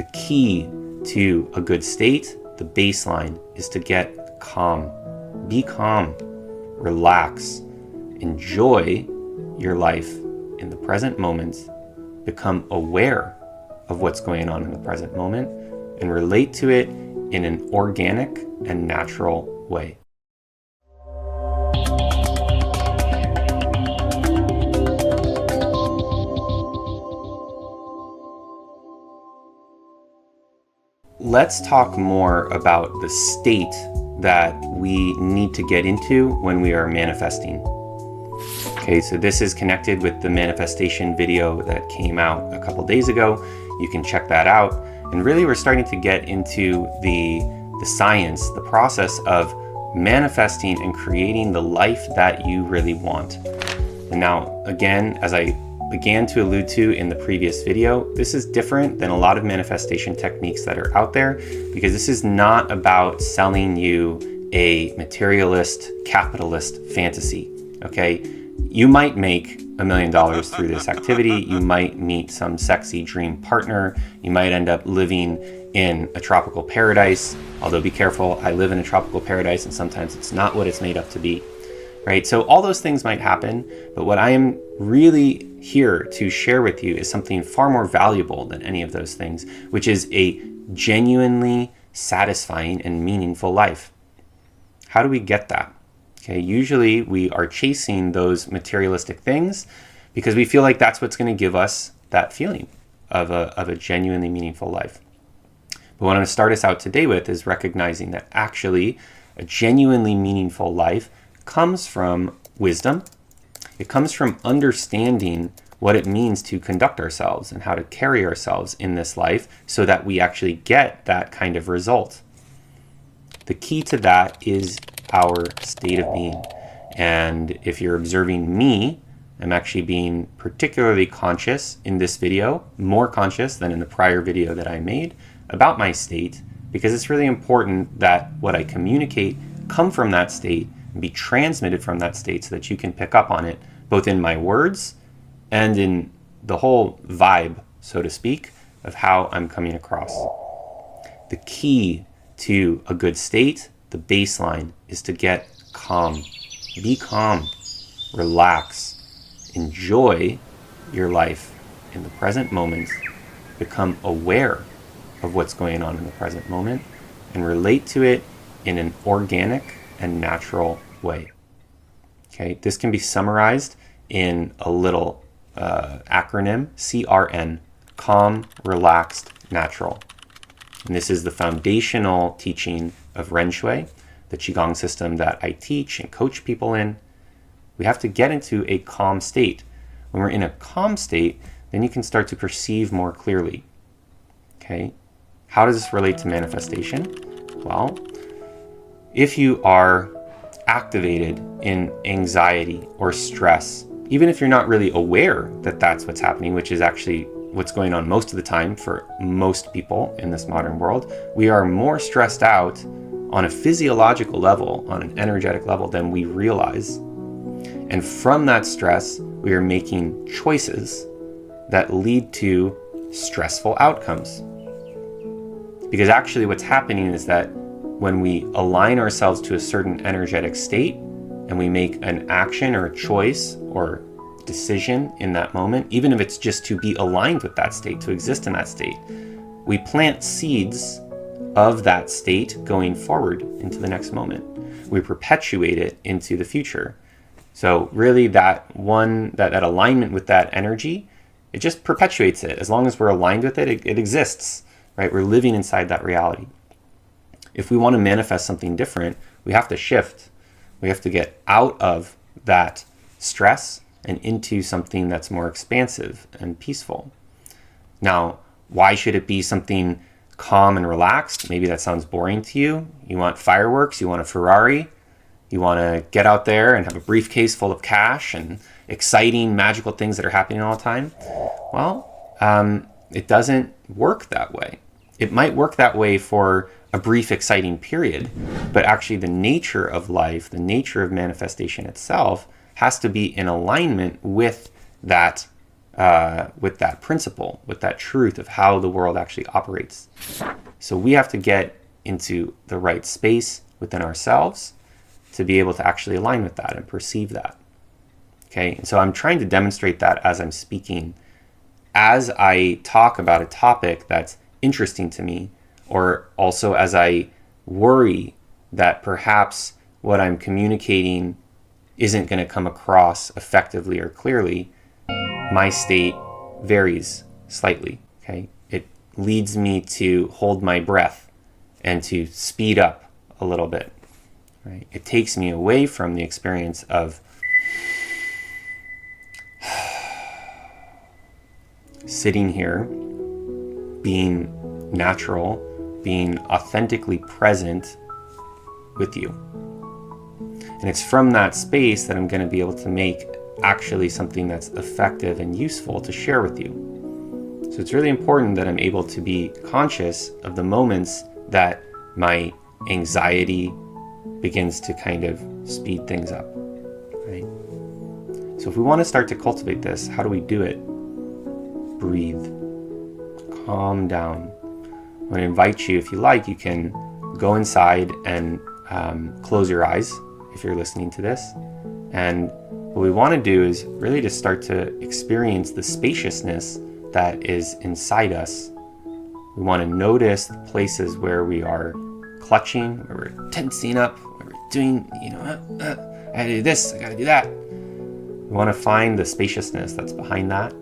The key to a good state, the baseline, is to get calm. Be calm, relax, enjoy your life in the present moment, become aware of what's going on in the present moment, and relate to it in an organic and natural way. Let's talk more about the state that we need to get into when we are manifesting. Okay, so this is connected with the manifestation video that came out a couple days ago. You can check that out. And really we're starting to get into the science, the process of manifesting and creating the life that you really want. And now, again, as I began to allude to in the previous video, this is different than a lot of manifestation techniques that are out there, because this is not about selling you a materialist, capitalist fantasy, okay? You might make $1 million through this activity. You might meet some sexy dream partner. You might end up living in a tropical paradise, although be careful, I live in a tropical paradise and sometimes it's not what it's made up to be, right? So all those things might happen, but what I am really here to share with you is something far more valuable than any of those things, which is a genuinely satisfying and meaningful life. How do we get that? Okay, usually we are chasing those materialistic things because we feel like that's what's going to give us that feeling of a genuinely meaningful life. But what I'm going to start us out today with is recognizing that actually a genuinely meaningful life comes from wisdom. It comes from understanding what it means to conduct ourselves and how to carry ourselves in this life so that we actually get that kind of result. The key to that is our state of being. And if you're observing me, I'm actually being particularly conscious in this video, more conscious than in the prior video that I made about my state, because it's really important that what I communicate come from that state and be transmitted from that state so that you can pick up on it, both in my words and in the whole vibe, so to speak, of how I'm coming across. The key to a good state, the baseline, is to get calm. Be calm, relax, enjoy your life in the present moment, become aware of what's going on in the present moment, and relate to it in an organic and natural way. Okay, this can be summarized in a little acronym, CRN, calm, relaxed, natural. And this is the foundational teaching of Ren Shui, the Qigong system that I teach and coach people in. We have to get into a calm state. When we're in a calm state, then you can start to perceive more clearly. Okay, how does this relate to manifestation? Well, if you are activated in anxiety or stress, even if you're not really aware that that's what's happening, which is actually what's going on most of the time for most people in this modern world, we are more stressed out on a physiological level, on an energetic level, than we realize. And from that stress, we are making choices that lead to stressful outcomes. Because actually what's happening is that when we align ourselves to a certain energetic state and we make an action or a choice or decision in that moment, even if it's just to be aligned with that state, to exist in that state, we plant seeds of that state going forward into the next moment. We perpetuate it into the future. So really that alignment with that energy, it just perpetuates it. As long as we're aligned with it, it exists, right? We're living inside that reality. If we want to manifest something different, we have to shift. We have to get out of that stress and into something that's more expansive and peaceful. Now, why should it be something calm and relaxed? Maybe that sounds boring to you. You want fireworks, you want a Ferrari, you want to get out there and have a briefcase full of cash and exciting, magical things that are happening all the time. Well, it doesn't work that way. It might work that way for a brief, exciting period, but actually the nature of life, the nature of manifestation itself, has to be in alignment with that with that principle, with that truth of how the world actually operates. So we have to get into the right space within ourselves to be able to actually align with that and perceive that. Okay, and so I'm trying to demonstrate that as I'm speaking, as I talk about a topic that's interesting to me, or also as I worry that perhaps what I'm communicating isn't going to come across effectively or clearly. My state varies slightly. Okay, it leads me to hold my breath and to speed up a little bit. Right? It takes me away from the experience of sitting here, being natural, being authentically present with you. And it's from that space that I'm going to be able to make actually something that's effective and useful to share with you. So it's really important that I'm able to be conscious of the moments that my anxiety begins to kind of speed things up, right? So if we want to start to cultivate this, how do we do it? Breathe. Calm down. I'm going to invite you, if you like, you can go inside and close your eyes if you're listening to this. And what we want to do is really just start to experience the spaciousness that is inside us. We want to notice the places where we are clutching, where we're tensing up, where we're doing, I gotta do this, I gotta do that. We want to find the spaciousness that's behind that.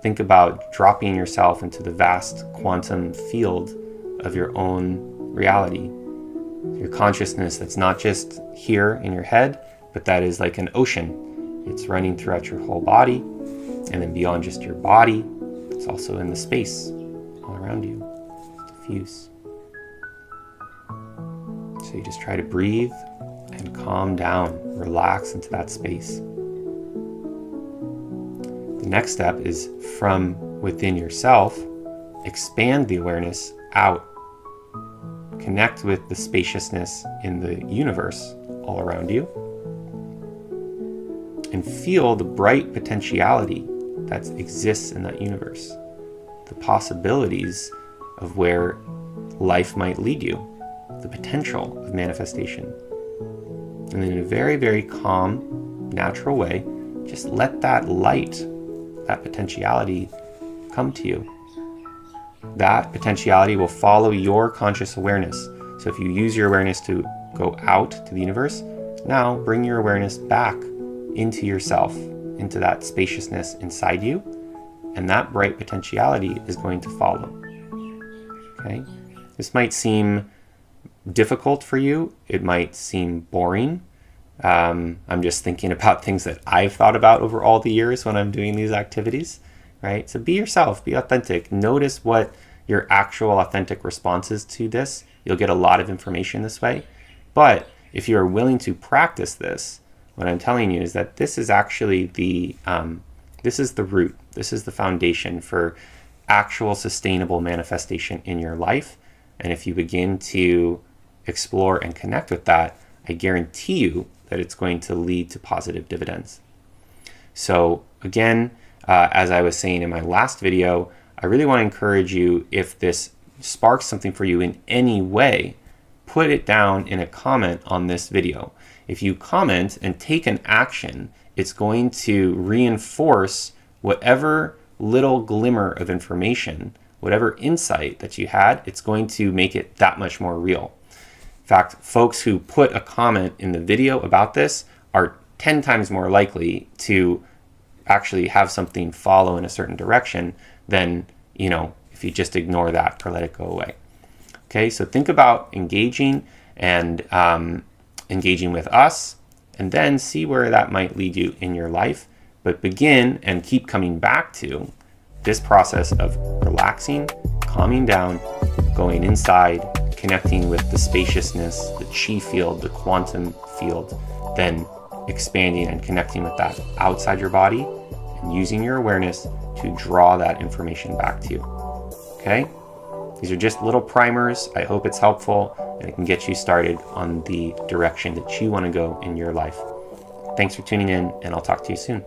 Think about dropping yourself into the vast quantum field of your own reality. Your consciousness that's not just here in your head, but that is like an ocean. It's running throughout your whole body, and then beyond just your body, it's also in the space all around you. It's diffuse. So you just try to breathe and calm down, relax into that space. The next step is from within yourself, expand the awareness out. Connect with the spaciousness in the universe all around you. And feel the bright potentiality that exists in that universe. The possibilities of where life might lead you. The potential of manifestation. And then in a very, very calm, natural way, just let that light, that potentiality come to you. That potentiality will follow your conscious awareness. So if you use your awareness to go out to the universe, now bring your awareness back into yourself, into that spaciousness inside you, and that bright potentiality is going to follow. Okay? This might seem difficult for you. It might seem boring. I'm just thinking about things that I've thought about over all the years when I'm doing these activities, right? So be yourself, be authentic. Notice what your actual authentic response is to this. You'll get a lot of information this way. But if you are willing to practice this, what I'm telling you is that this is actually this is the root. This is the foundation for actual sustainable manifestation in your life. And if you begin to explore and connect with that, I guarantee you that it's going to lead to positive dividends. So again, as I was saying in my last video, I really want to encourage you, if this sparks something for you in any way, put it down in a comment on this video. If you comment and take an action, it's going to reinforce whatever little glimmer of information, whatever insight that you had, it's going to make it that much more real. In fact, folks who put a comment in the video about this are 10 times more likely to actually have something follow in a certain direction than, if you just ignore that or let it go away. Okay, so think about engaging and engaging with us, and then see where that might lead you in your life. But begin and keep coming back to this process of relaxing, calming down, going inside, connecting with the spaciousness, the chi field, the quantum field, then expanding and connecting with that outside your body and using your awareness to draw that information back to you. Okay? These are just little primers. I hope it's helpful and it can get you started on the direction that you want to go in your life. Thanks for tuning in, and I'll talk to you soon.